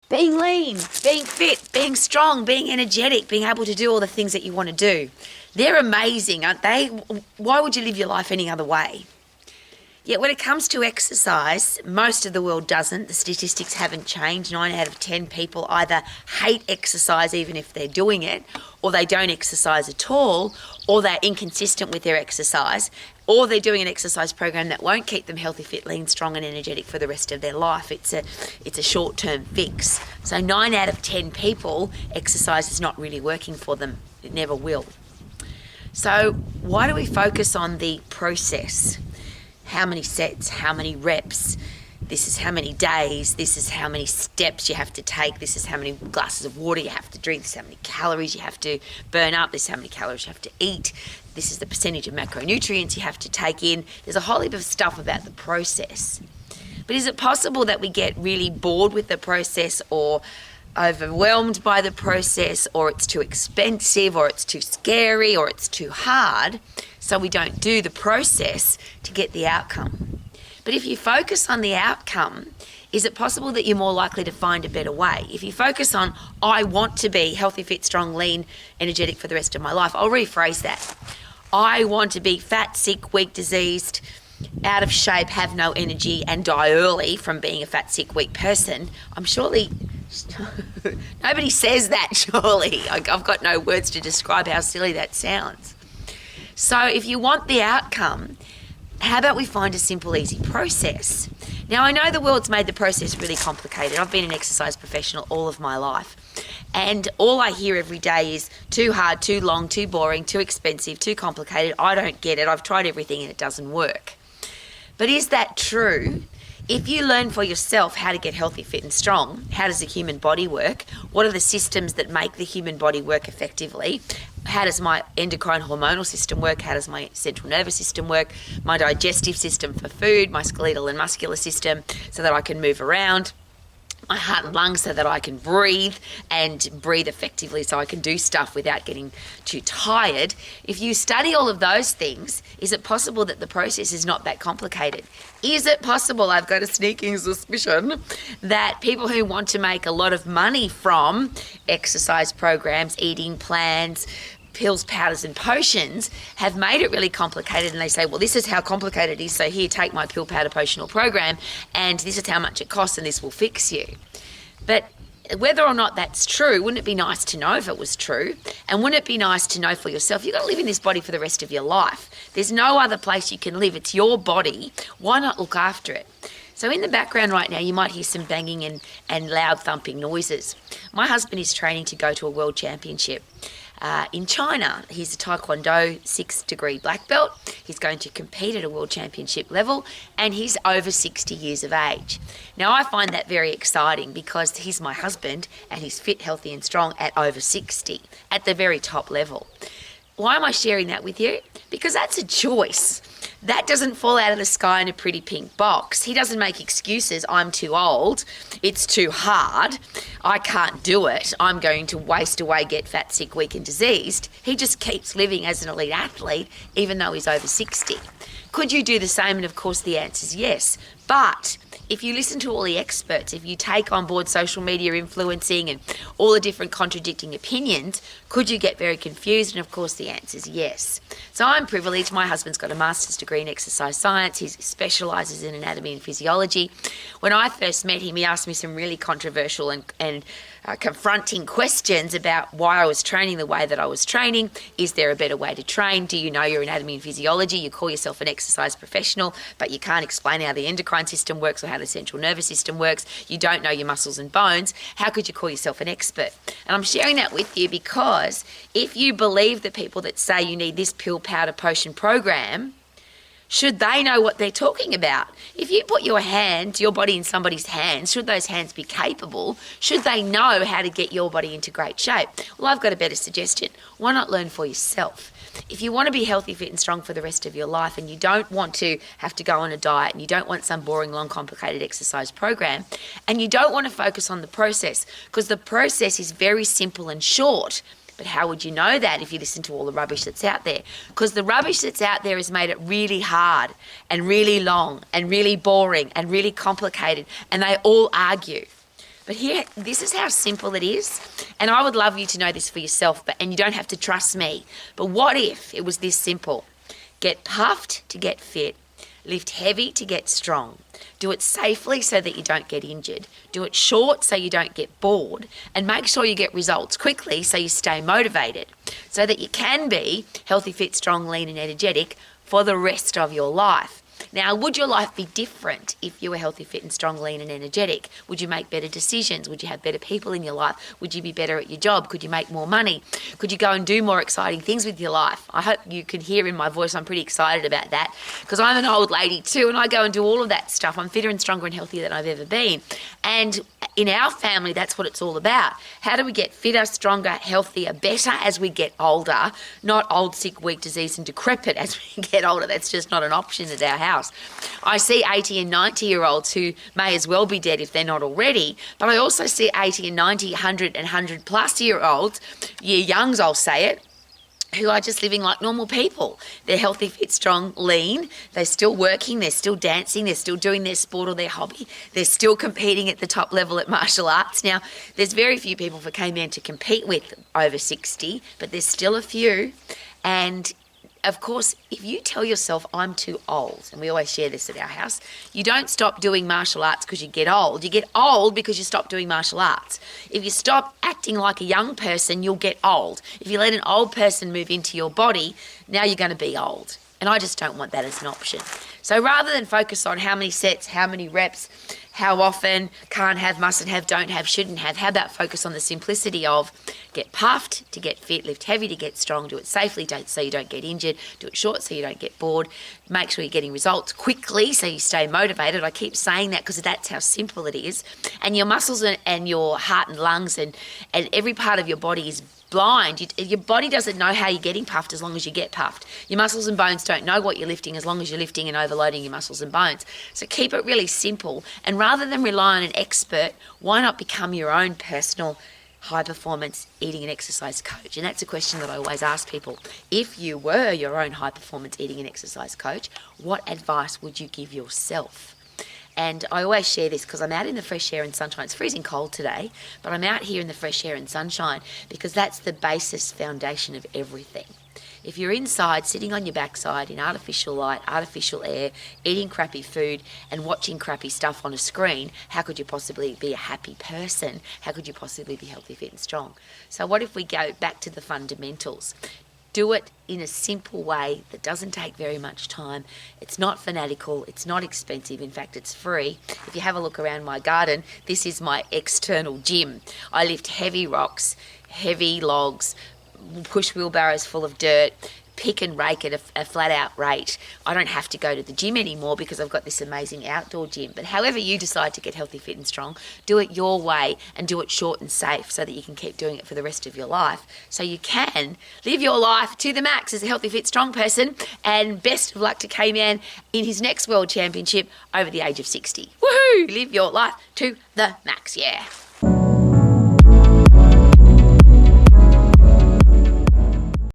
Being lean, being fit, being strong, being energetic, being able to do all the things that you want to do. They're amazing, aren't they? Why would you live your life any other way? Yet when it comes to exercise, most of the world doesn't. The statistics haven't changed. 9 out of 10 people either hate exercise even if they're doing it, or they don't exercise at all, or they're inconsistent with their exercise, or they're doing an exercise program that won't keep them healthy, fit, lean, strong and energetic for the rest of their life. It's a short-term fix. So 9 out of 10 people, exercise is not really working for them. It never will. So why do we focus on the process? How many sets, how many reps, this is how many days, this is how many steps you have to take, this is how many glasses of water you have to drink, this is how many calories you have to burn up, this is how many calories you have to eat, this is the percentage of macronutrients you have to take in. There's a whole heap of stuff about the process. But is it possible that we get really bored with the process or overwhelmed by the process, or it's too expensive, or it's too scary, or it's too hard, so we don't do the process to get the outcome? But if you focus on the outcome, is it possible that you're more likely to find a better way? If you focus on, I want to be healthy, fit, strong, lean, energetic for the rest of my life, I'll rephrase that. I want to be fat, sick, weak, diseased, out of shape, have no energy, and die early from being a fat, sick, weak person. I'm surely... Nobody says that, surely. I've got no words to describe how silly that sounds. So if you want the outcome, how about we find a simple, easy process? Now, I know the world's made the process really complicated. I've been an exercise professional all of my life. And all I hear every day is too hard, too long, too boring, too expensive, too complicated. I don't get it. I've tried everything and it doesn't work. But is that true? If you learn for yourself how to get healthy, fit and strong, how does the human body work? What are the systems that make the human body work effectively? How does my endocrine hormonal system work? How does my central nervous system work? My digestive system for food, my skeletal and muscular system so that I can move around, my heart and lungs so that I can breathe effectively so I can do stuff without getting too tired. If you study all of those things, is it possible that the process is not that complicated? Is it possible, I've got a sneaking suspicion, that people who want to make a lot of money from exercise programs, eating plans, pills, powders and potions have made it really complicated, and they say, well, this is how complicated it is, so here, take my pill, powder, potion or program, and this is how much it costs and this will fix you. But whether or not that's true, wouldn't it be nice to know if it was true? And wouldn't it be nice to know for yourself, you've got to live in this body for the rest of your life. There's no other place you can live. It's your body. Why not look after it? So in the background right now, you might hear some banging and loud thumping noises. My husband is training to go to a world championship in China. He's a Taekwondo 6th-degree black belt. He's going to compete at a world championship level, and he's over 60 years of age. Now, I find that very exciting because he's my husband and he's fit, healthy and strong at over 60, at the very top level. Why am I sharing that with you? Because that's a choice. That doesn't fall out of the sky in a pretty pink box. He doesn't make excuses. I'm too old. It's too hard. I can't do it. I'm going to waste away, get fat, sick, weak and diseased. He just keeps living as an elite athlete, even though he's over 60. Could you do the same? And of course the answer is yes. But if you listen to all the experts, if you take on board social media influencing and all the different contradicting opinions, could you get very confused? And of course the answer is yes. So I'm privileged. My husband's got a master's degree in exercise science. He specialises in anatomy and physiology. When I first met him, he asked me some really controversial and confronting questions about why I was training the way that I was training. Is there a better way to train? Do you know your anatomy and physiology? You call yourself an exercise professional, but you can't explain how the endocrine system works or how the central nervous system works. You don't know your muscles and bones. How could you call yourself an expert? And I'm sharing that with you because if you believe the people that say you need this pill, powder, potion program, should they know what they're talking about? If you put your body in somebody's hands, should those hands be capable? Should they know how to get your body into great shape? Well, I've got a better suggestion. Why not learn for yourself? If you want to be healthy, fit and strong for the rest of your life, and you don't want to have to go on a diet, and you don't want some boring, long, complicated exercise program, and you don't want to focus on the process, because the process is very simple and short. But how would you know that if you listen to all the rubbish that's out there? Because the rubbish that's out there has made it really hard and really long and really boring and really complicated, and they all argue. But here, this is how simple it is. And I would love you to know this for yourself, and you don't have to trust me. But what if it was this simple? Get puffed to get fit. Lift heavy to get strong. Do it safely so that you don't get injured. Do it short so you don't get bored. And make sure you get results quickly so you stay motivated. So that you can be healthy, fit, strong, lean and energetic for the rest of your life. Now, would your life be different if you were healthy, fit and strong, lean and energetic? Would you make better decisions? Would you have better people in your life? Would you be better at your job? Could you make more money? Could you go and do more exciting things with your life? I hope you can hear in my voice I'm pretty excited about that, because I'm an old lady too, and I go and do all of that stuff. I'm fitter and stronger and healthier than I've ever been. And in our family, that's what it's all about. How do we get fitter, stronger, healthier, better as we get older? Not old, sick, weak, diseased and decrepit as we get older. That's just not an option at our house. I see 80 and 90-year-olds who may as well be dead if they're not already, but I also see 80 and 90, 100 and 100-plus-year-olds, year youngs I'll say it, who are just living like normal people. They're healthy, fit, strong, lean. They're still working. They're still dancing. They're still doing their sport or their hobby. They're still competing at the top level at martial arts. Now, there's very few people for K-Man to compete with over 60, but there's still a few. And of course, if you tell yourself, I'm too old, and we always share this at our house, you don't stop doing martial arts because you get old. You get old because you stop doing martial arts. If you stop acting like a young person, you'll get old. If you let an old person move into your body, now you're going to be old. And I just don't want that as an option. So rather than focus on how many sets, how many reps, how often, can't have, mustn't have, don't have, shouldn't have, how about focus on the simplicity of get puffed to get fit, lift heavy to get strong, do it safely so you don't get injured, do it short so you don't get bored, make sure you're getting results quickly so you stay motivated. I keep saying that because that's how simple it is. And your muscles and your heart and lungs and every part of your body is blind. Your body doesn't know how you're getting puffed as long as you get puffed. Your muscles and bones don't know what you're lifting as long as you're lifting and overloading your muscles and bones. So keep it really simple. And rather than rely on an expert, why not become your own personal high performance eating and exercise coach? And that's a question that I always ask people. If you were your own high performance eating and exercise coach, what advice would you give yourself? And I always share this because I'm out in the fresh air and sunshine. It's freezing cold today, but I'm out here in the fresh air and sunshine because that's the basis foundation of everything. If you're inside, sitting on your backside in artificial light, artificial air, eating crappy food and watching crappy stuff on a screen, how could you possibly be a happy person? How could you possibly be healthy, fit and strong? So what if we go back to the fundamentals? Do it in a simple way that doesn't take very much time. It's not fanatical. It's not expensive. In fact, it's free. If you have a look around my garden, this is my external gym. I lift heavy rocks, heavy logs, push wheelbarrows full of dirt, pick and rake at a flat out rate. I don't have to go to the gym anymore because I've got this amazing outdoor gym. But however you decide to get healthy, fit and strong, do it your way and do it short and safe so that you can keep doing it for the rest of your life. So you can live your life to the max as a healthy, fit, strong person. And best of luck to K-Man in his next World Championship over the age of 60. Woohoo! Live your life to the max, yeah.